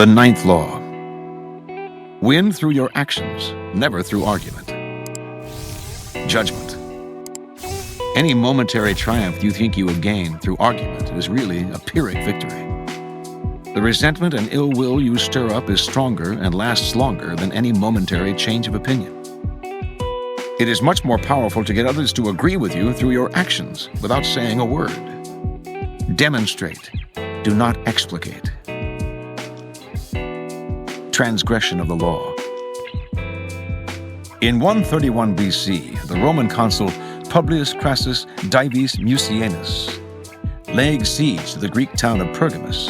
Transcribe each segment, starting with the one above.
The ninth law. Win through your actions, never through argument. Judgment. Any momentary triumph you think you have gained through argument is really a Pyrrhic victory. The resentment and ill will you stir up is stronger and lasts longer than any momentary change of opinion. It is much more powerful to get others to agree with you through your actions without saying a word. Demonstrate. Do not explicate. Transgression of the law. In 131 BC, the Roman consul Publius Crassus Dives Mucianus, laying siege to the Greek town of Pergamus,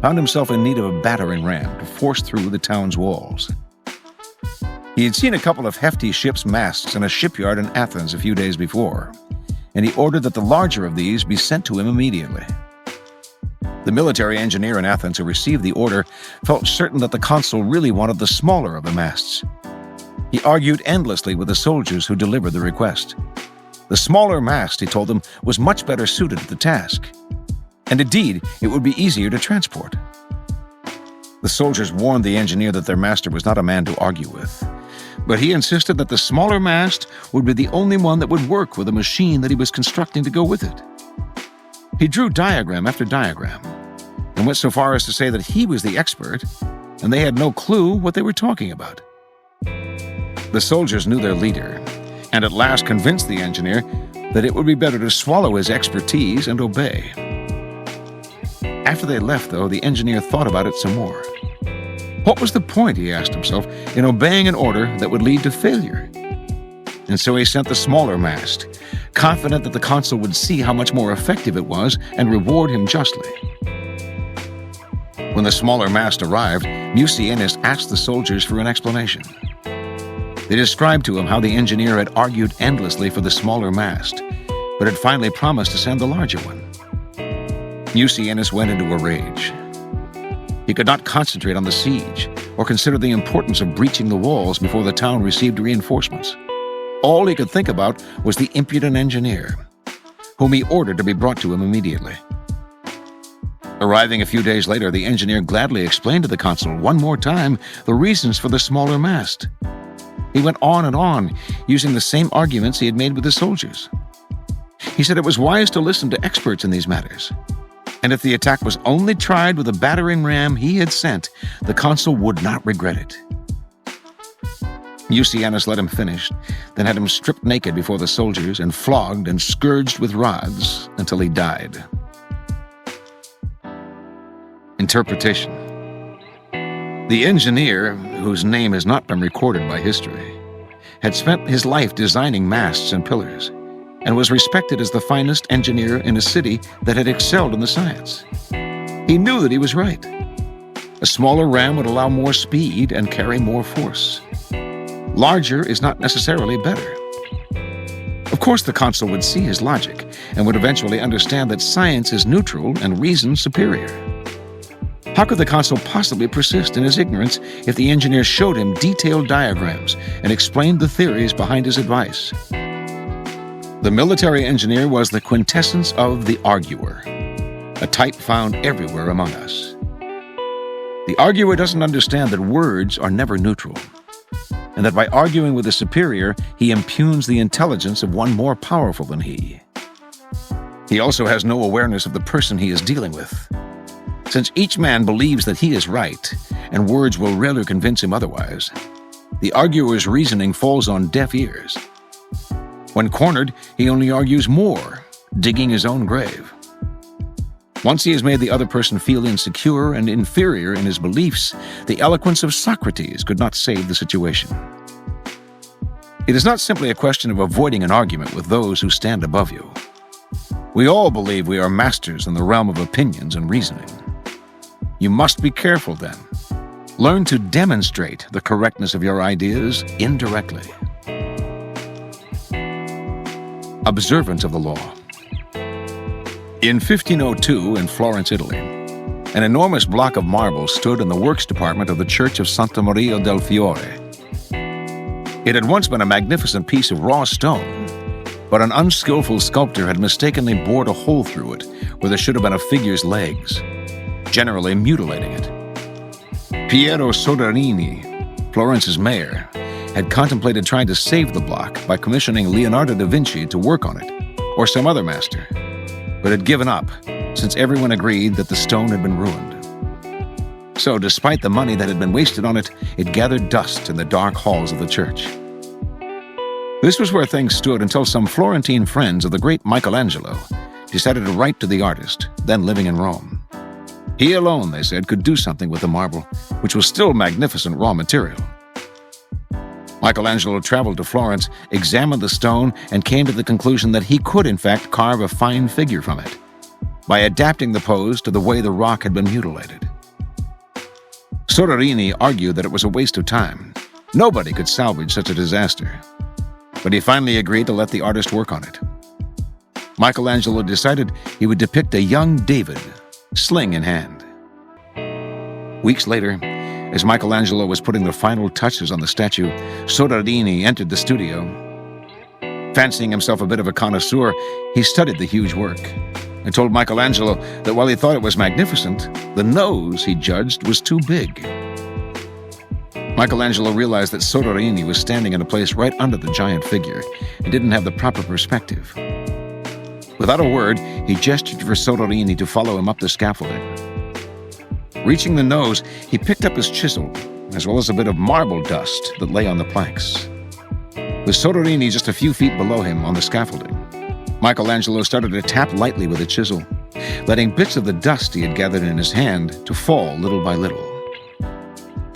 found himself in need of a battering ram to force through the town's walls. He had seen a couple of hefty ship's masts in a shipyard in Athens a few days before, and he ordered that the larger of these be sent to him immediately. The military engineer in Athens who received the order felt certain that the consul really wanted the smaller of the masts. He argued endlessly with the soldiers who delivered the request. The smaller mast, he told them, was much better suited to the task, and indeed, it would be easier to transport. The soldiers warned the engineer that their master was not a man to argue with, but he insisted that the smaller mast would be the only one that would work with the machine that he was constructing to go with it. He drew diagram after diagram, and went so far as to say that he was the expert, and they had no clue what they were talking about. The soldiers knew their leader, and at last convinced the engineer that it would be better to swallow his expertise and obey. After they left, though, the engineer thought about it some more. What was the point, he asked himself, in obeying an order that would lead to failure? And so he sent the smaller mast, confident that the consul would see how much more effective it was and reward him justly. When the smaller mast arrived, Mucianus asked the soldiers for an explanation. They described to him how the engineer had argued endlessly for the smaller mast, but had finally promised to send the larger one. Mucianus went into a rage. He could not concentrate on the siege or consider the importance of breaching the walls before the town received reinforcements. All he could think about was the impudent engineer, whom he ordered to be brought to him immediately. Arriving a few days later, the engineer gladly explained to the consul one more time the reasons for the smaller mast. He went on, using the same arguments he had made with the soldiers. He said it was wise to listen to experts in these matters, and if the attack was only tried with a battering ram he had sent, the consul would not regret it. Mucianus let him finish, then had him stripped naked before the soldiers and flogged and scourged with rods until he died. Interpretation. The engineer, whose name has not been recorded by history, had spent his life designing masts and pillars, and was respected as the finest engineer in a city that had excelled in the science. He knew that he was right. A smaller ram would allow more speed and carry more force. Larger is not necessarily better. Of course, the consul would see his logic and would eventually understand that science is neutral and reason superior. How could the consul possibly persist in his ignorance if the engineer showed him detailed diagrams and explained the theories behind his advice? The military engineer was the quintessence of the arguer, a type found everywhere among us. The arguer doesn't understand that words are never neutral, and that by arguing with a superior, he impugns the intelligence of one more powerful than he. He also has no awareness of the person he is dealing with. Since each man believes that he is right, and words will rarely convince him otherwise, the arguer's reasoning falls on deaf ears. When cornered, he only argues more, digging his own grave. Once he has made the other person feel insecure and inferior in his beliefs, the eloquence of Socrates could not save the situation. It is not simply a question of avoiding an argument with those who stand above you. We all believe we are masters in the realm of opinions and reasoning. You must be careful then. Learn to demonstrate the correctness of your ideas indirectly. Observance of the law. In 1502, in Florence, Italy, an enormous block of marble stood in the works department of the Church of Santa Maria del Fiore. It had once been a magnificent piece of raw stone, but an unskillful sculptor had mistakenly bored a hole through it where there should have been a figure's legs, generally mutilating it. Piero Soderini, Florence's mayor, had contemplated trying to save the block by commissioning Leonardo da Vinci to work on it, or some other master, but had given up since everyone agreed that the stone had been ruined. So, despite the money that had been wasted on it, it gathered dust in the dark halls of the church. This was where things stood until some Florentine friends of the great Michelangelo decided to write to the artist, then living in Rome. He alone, they said, could do something with the marble, which was still magnificent raw material. Michelangelo traveled to Florence, examined the stone, and came to the conclusion that he could, in fact, carve a fine figure from it, by adapting the pose to the way the rock had been mutilated. Soderini argued that it was a waste of time. Nobody could salvage such a disaster. But he finally agreed to let the artist work on it. Michelangelo decided he would depict a young David, sling in hand. Weeks later, as Michelangelo was putting the final touches on the statue, Soderini entered the studio. Fancying himself a bit of a connoisseur, he studied the huge work and told Michelangelo that while he thought it was magnificent, the nose, he judged, was too big. Michelangelo realized that Soderini was standing in a place right under the giant figure and didn't have the proper perspective. Without a word, he gestured for Soderini to follow him up the scaffolding. Reaching the nose, he picked up his chisel, as well as a bit of marble dust that lay on the planks. With Soderini just a few feet below him on the scaffolding, Michelangelo started to tap lightly with a chisel, letting bits of the dust he had gathered in his hand to fall little by little.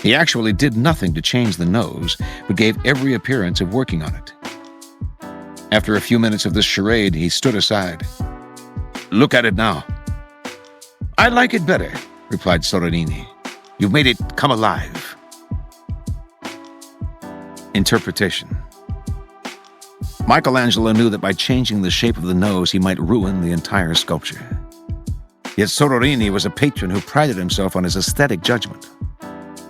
He actually did nothing to change the nose, but gave every appearance of working on it. After a few minutes of this charade, he stood aside. "Look at it now." "I like it better," replied Soderini. "You've made it come alive." Interpretation. Michelangelo knew that by changing the shape of the nose, he might ruin the entire sculpture. Yet Soderini was a patron who prided himself on his aesthetic judgment.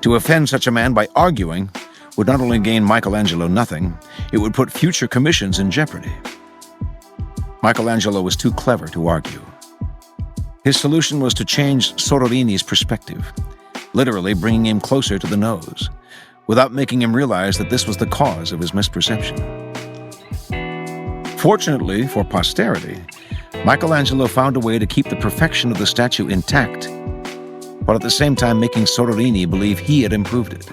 To offend such a man by arguing would not only gain Michelangelo nothing, it would put future commissions in jeopardy. Michelangelo was too clever to argue. His solution was to change Soderini's perspective, literally bringing him closer to the nose, without making him realize that this was the cause of his misperception. Fortunately for posterity, Michelangelo found a way to keep the perfection of the statue intact, while at the same time making Soderini believe he had improved it.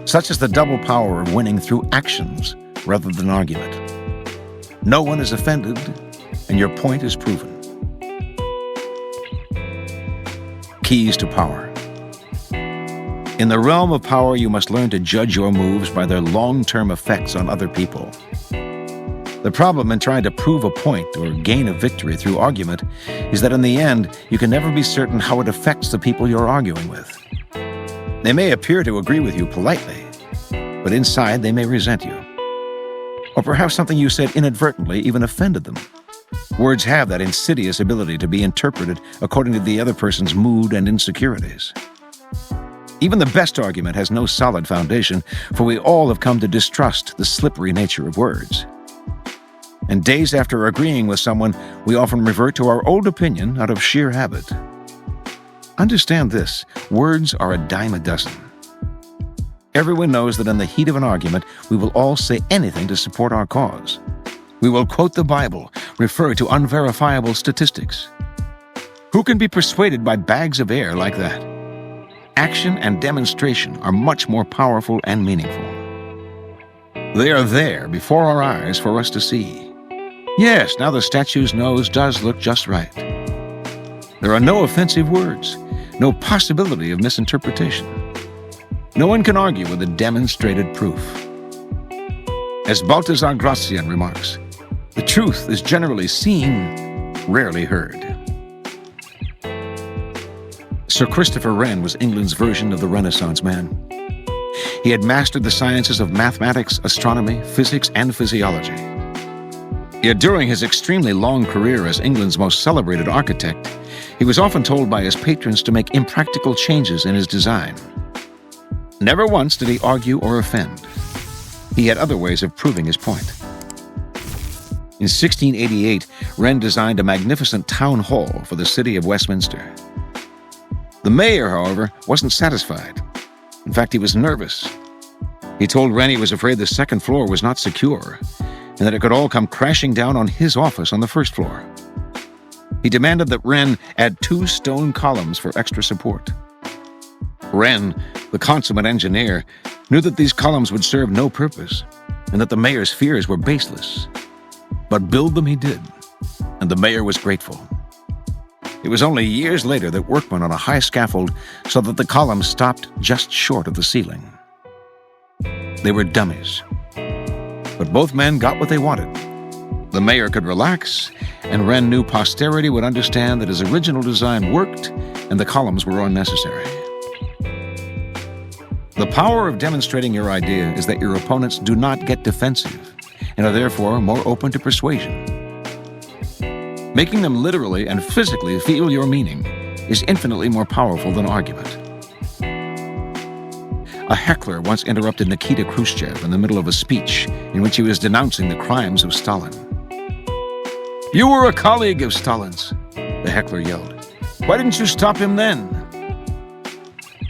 Such is the double power of winning through actions rather than argument. No one is offended, and your point is proven. Keys to power. In the realm of power, you must learn to judge your moves by their long-term effects on other people. The problem in trying to prove a point or gain a victory through argument is that in the end, you can never be certain how it affects the people you're arguing with. They may appear to agree with you politely, but inside they may resent you. Or perhaps something you said inadvertently even offended them. Words have that insidious ability to be interpreted according to the other person's mood and insecurities. Even the best argument has no solid foundation, for we all have come to distrust the slippery nature of words. And days after agreeing with someone, we often revert to our old opinion out of sheer habit. Understand this: words are a dime a dozen. Everyone knows that in the heat of an argument, we will all say anything to support our cause. We will quote the Bible, refer to unverifiable statistics. Who can be persuaded by bags of air like that? Action and demonstration are much more powerful and meaningful. They are there before our eyes for us to see. Yes, now the statue's nose does look just right. There are no offensive words, no possibility of misinterpretation. No one can argue with a demonstrated proof. As Balthazar Gracian remarks, the truth is generally seen, rarely heard. Sir Christopher Wren was England's version of the Renaissance man. He had mastered the sciences of mathematics, astronomy, physics, and physiology. Yet during his extremely long career as England's most celebrated architect, he was often told by his patrons to make impractical changes in his design. Never once did he argue or offend. He had other ways of proving his point. In 1688, Wren designed a magnificent town hall for the city of Westminster. The mayor, however, wasn't satisfied. In fact, he was nervous. He told Wren he was afraid the second floor was not secure, and that it could all come crashing down on his office on the first floor. He demanded that Wren add 2 stone columns for extra support. Wren, the consummate engineer, knew that these columns would serve no purpose, and that the mayor's fears were baseless. But build them he did, and the mayor was grateful. It was only years later that workmen on a high scaffold saw that the columns stopped just short of the ceiling. They were dummies. But both men got what they wanted. The mayor could relax, and Wren knew posterity would understand that his original design worked and the columns were unnecessary. The power of demonstrating your idea is that your opponents do not get defensive and are therefore more open to persuasion. Making them literally and physically feel your meaning is infinitely more powerful than argument. A heckler once interrupted Nikita Khrushchev in the middle of a speech in which he was denouncing the crimes of Stalin. "You were a colleague of Stalin's," the heckler yelled. "Why didn't you stop him then?"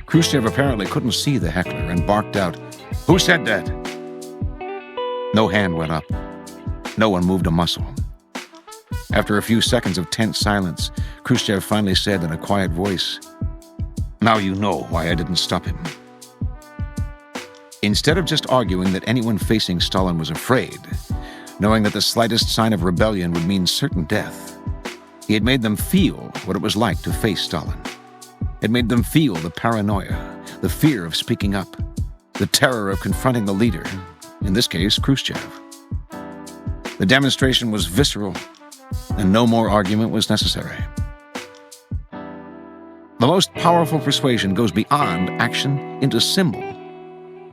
Khrushchev apparently couldn't see the heckler and barked out, "Who said that?" No hand went up. No one moved a muscle. After a few seconds of tense silence, Khrushchev finally said in a quiet voice, "Now you know why I didn't stop him." Instead of just arguing that anyone facing Stalin was afraid, knowing that the slightest sign of rebellion would mean certain death, he had made them feel what it was like to face Stalin. It made them feel the paranoia, the fear of speaking up, the terror of confronting the leader, in this case, Khrushchev. The demonstration was visceral, and no more argument was necessary. The most powerful persuasion goes beyond action into symbol.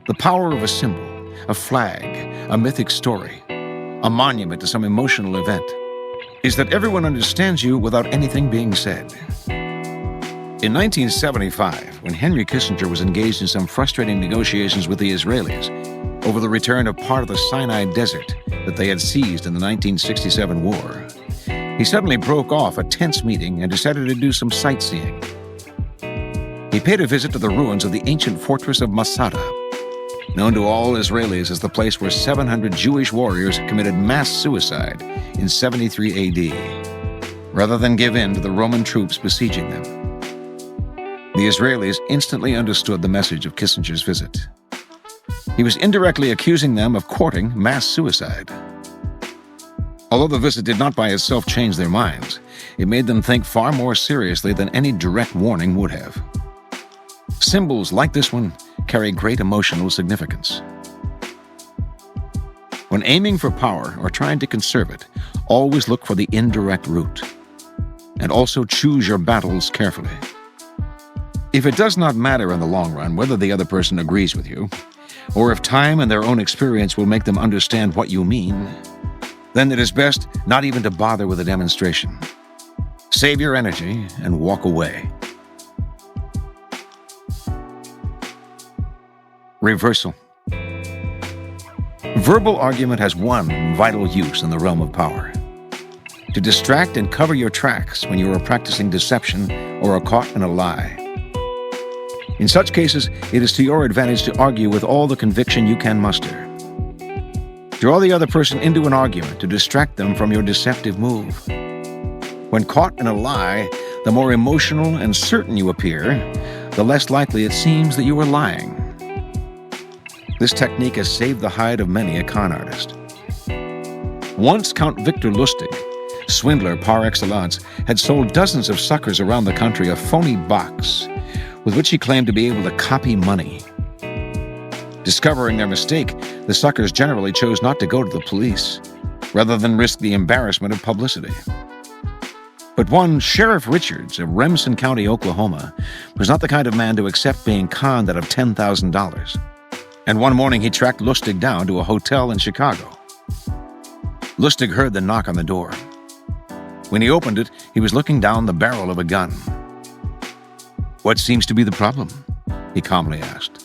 The power of a symbol, a flag, a mythic story, a monument to some emotional event, is that everyone understands you without anything being said. In 1975, when Henry Kissinger was engaged in some frustrating negotiations with the Israelis over the return of part of the Sinai Desert that they had seized in the 1967 war, he suddenly broke off a tense meeting and decided to do some sightseeing. He paid a visit to the ruins of the ancient fortress of Masada, known to all Israelis as the place where 700 Jewish warriors committed mass suicide in 73 AD, rather than give in to the Roman troops besieging them. The Israelis instantly understood the message of Kissinger's visit. He was indirectly accusing them of courting mass suicide. Although the visit did not by itself change their minds, it made them think far more seriously than any direct warning would have. Symbols like this one carry great emotional significance. When aiming for power or trying to conserve it, always look for the indirect route. And also choose your battles carefully. If it does not matter in the long run whether the other person agrees with you, or if time and their own experience will make them understand what you mean, then it is best not even to bother with a demonstration. Save your energy and walk away. Reversal. Verbal argument has one vital use in the realm of power: to distract and cover your tracks when you are practicing deception or are caught in a lie. In such cases, it is to your advantage to argue with all the conviction you can muster. Draw the other person into an argument to distract them from your deceptive move. When caught in a lie, the more emotional and certain you appear, the less likely it seems that you are lying. This technique has saved the hide of many a con artist. Once Count Victor Lustig, swindler par excellence, had sold dozens of suckers around the country a phony box with which he claimed to be able to copy money. Discovering their mistake, the suckers generally chose not to go to the police, rather than risk the embarrassment of publicity. But one Sheriff Richards of Remsen County, Oklahoma, was not the kind of man to accept being conned out of $10,000. And one morning he tracked Lustig down to a hotel in Chicago. Lustig heard the knock on the door. When he opened it, he was looking down the barrel of a gun. "What seems to be the problem?" he calmly asked.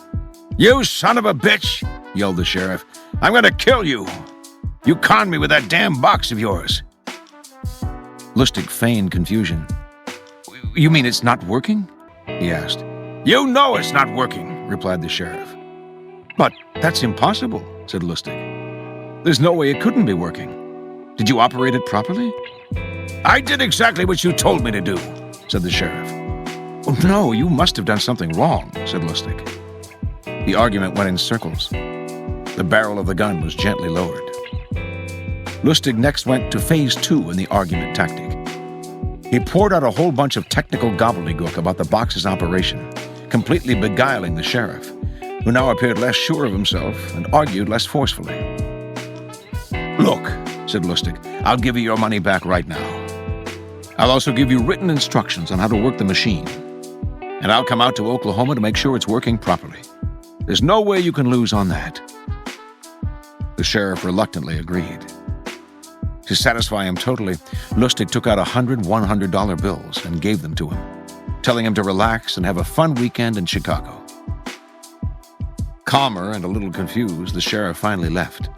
"You son of a bitch!" yelled the sheriff. "I'm going to kill you! You conned me with that damn box of yours!" Lustig feigned confusion. "You mean it's not working?" he asked. "You know it's not working," replied the sheriff. "But that's impossible," said Lustig. "There's no way it couldn't be working. Did you operate it properly?" "I did exactly what you told me to do," said the sheriff. "Oh, no, you must have done something wrong," said Lustig. The argument went in circles. The barrel of the gun was gently lowered. Lustig next went to phase 2 in the argument tactic. He poured out a whole bunch of technical gobbledygook about the box's operation, completely beguiling the sheriff, who now appeared less sure of himself and argued less forcefully. "Look," said Lustig, "I'll give you your money back right now. I'll also give you written instructions on how to work the machine. And I'll come out to Oklahoma to make sure it's working properly. There's no way you can lose on that." The sheriff reluctantly agreed. To satisfy him totally, Lustig took out 100 $100 bills and gave them to him, telling him to relax and have a fun weekend in Chicago. Calmer and a little confused, the sheriff finally left.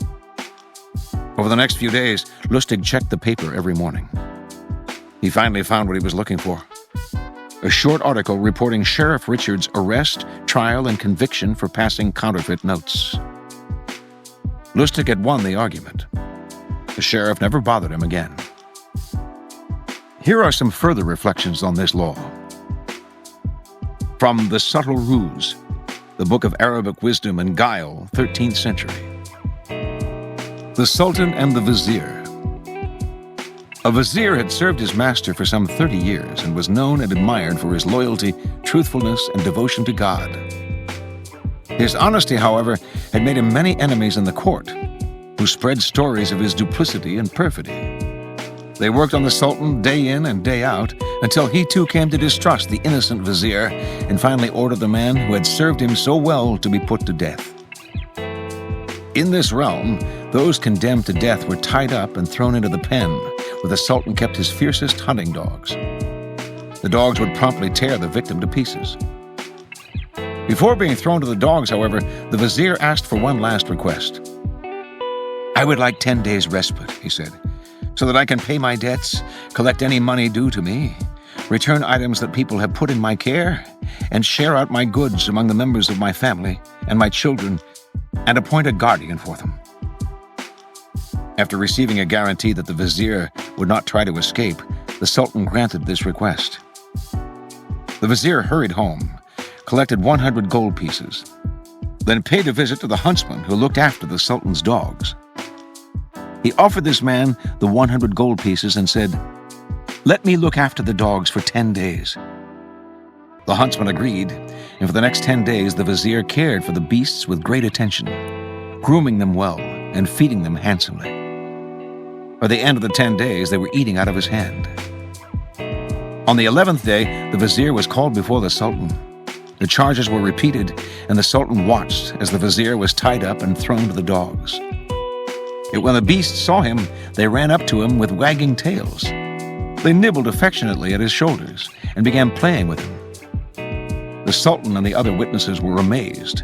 Over the next few days, Lustig checked the paper every morning. He finally found what he was looking for. A short article reporting Sheriff Richards' arrest, trial, and conviction for passing counterfeit notes. Lustig had won the argument. The sheriff never bothered him again. Here are some further reflections on this law. From The Subtle Ruse, the book of Arabic wisdom and guile, 13th century. The Sultan and the Vizier. A vizier had served his master for some 30 years and was known and admired for his loyalty, truthfulness, and devotion to God. His honesty, however, had made him many enemies in the court, who spread stories of his duplicity and perfidy. They worked on the Sultan day in and day out until he too came to distrust the innocent vizier and finally ordered the man who had served him so well to be put to death. In this realm, those condemned to death were tied up and thrown into the pen where the Sultan kept his fiercest hunting dogs. The dogs would promptly tear the victim to pieces. Before being thrown to the dogs, however, the vizier asked for one last request. "I would like 10 days' respite," he said, "so that I can pay my debts, collect any money due to me, return items that people have put in my care, and share out my goods among the members of my family and my children, and appoint a guardian for them." After receiving a guarantee that the vizier would not try to escape, the Sultan granted this request. The vizier hurried home, collected 100 gold pieces, then paid a visit to the huntsman who looked after the Sultan's dogs. He offered this man the 100 gold pieces and said, "Let me look after the dogs for 10 days. The huntsman agreed, and for the next 10 days the vizier cared for the beasts with great attention, grooming them well and feeding them handsomely. By the end of the 10 days, they were eating out of his hand. On the 11th day, the vizier was called before the Sultan. The charges were repeated, and the Sultan watched as the vizier was tied up and thrown to the dogs. Yet when the beasts saw him, they ran up to him with wagging tails. They nibbled affectionately at his shoulders and began playing with him. The Sultan and the other witnesses were amazed,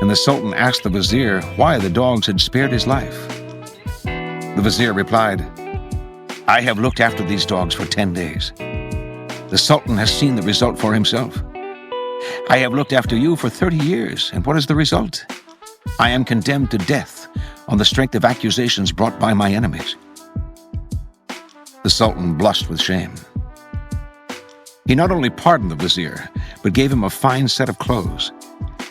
and the Sultan asked the vizier why the dogs had spared his life. The vizier replied, "I have looked after these dogs for 10 days. The Sultan has seen the result for himself. I have looked after you for 30 years, and what is the result? I am condemned to death on the strength of accusations brought by my enemies." The Sultan blushed with shame. He not only pardoned the vizier, but gave him a fine set of clothes,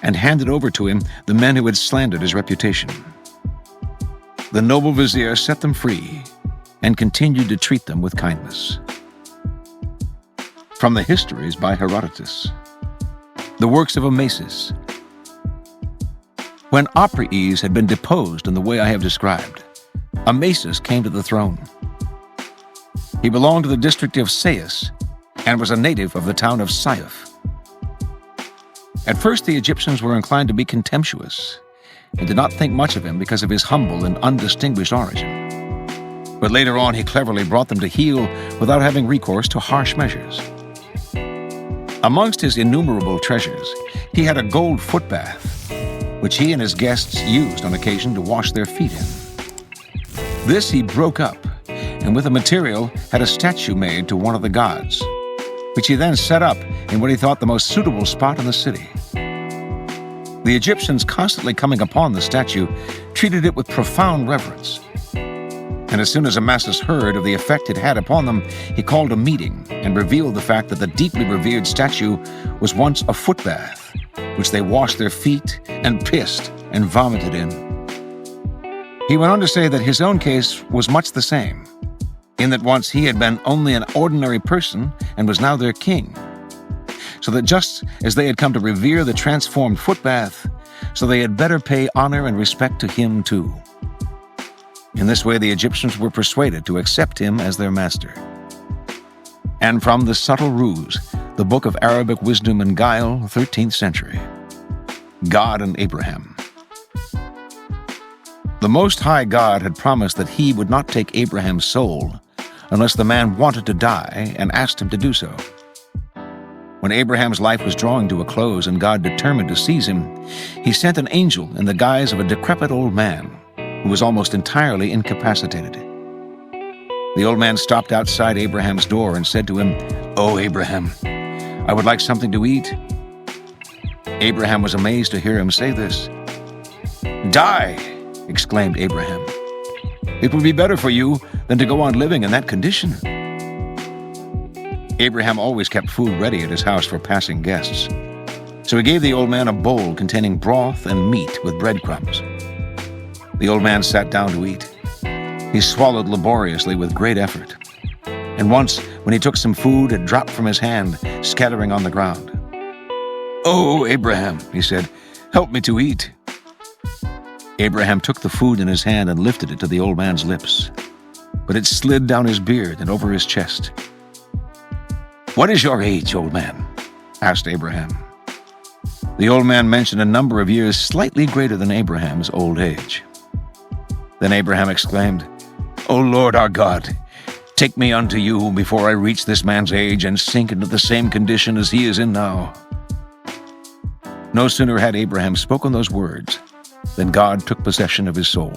and handed over to him the men who had slandered his reputation. The noble vizier set them free and continued to treat them with kindness. From the Histories by Herodotus. The works of Amasis. When Oprys had been deposed in the way I have described, Amasis came to the throne. He belonged to the district of Sais and was a native of the town of Saiph. At first, the Egyptians were inclined to be contemptuous and did not think much of him because of his humble and undistinguished origin. But later on, he cleverly brought them to heel without having recourse to harsh measures. Amongst his innumerable treasures, he had a gold foot bath, which he and his guests used on occasion to wash their feet in. This he broke up, and with the material had a statue made to one of the gods. which he then set up in what he thought the most suitable spot in the city. The Egyptians, constantly coming upon the statue, treated it with profound reverence. And as soon as Amasis heard of the effect it had upon them, he called a meeting and revealed the fact that the deeply revered statue was once a foot bath, which they washed their feet and pissed and vomited in. He went on to say that his own case was much the same, in that once he had been only an ordinary person and was now their king. So that just as they had come to revere the transformed foot bath, so they had better pay honor and respect to him too. In this way, the Egyptians were persuaded to accept him as their master. And from the subtle ruse, the book of Arabic wisdom and guile, 13th century. God and Abraham. The Most High God had promised that he would not take Abraham's soul unless the man wanted to die and asked him to do so. When Abraham's life was drawing to a close and God determined to seize him, he sent an angel in the guise of a decrepit old man who was almost entirely incapacitated. The old man stopped outside Abraham's door and said to him, "Oh, Abraham, I would like something to eat." Abraham was amazed to hear him say this. "Die!" exclaimed Abraham. "It would be better for you than to go on living in that condition." Abraham always kept food ready at his house for passing guests. So he gave the old man a bowl containing broth and meat with breadcrumbs. The old man sat down to eat. He swallowed laboriously with great effort. And once, when he took some food, it dropped from his hand, scattering on the ground. "Oh, Abraham," he said, "help me to eat." Abraham took the food in his hand and lifted it to the old man's lips. But it slid down his beard and over his chest. "What is your age, old man?" asked Abraham. The old man mentioned a number of years slightly greater than Abraham's old age. Then Abraham exclaimed, "O Lord our God, take me unto you before I reach this man's age and sink into the same condition as he is in now." No sooner had Abraham spoken those words than God took possession of his soul.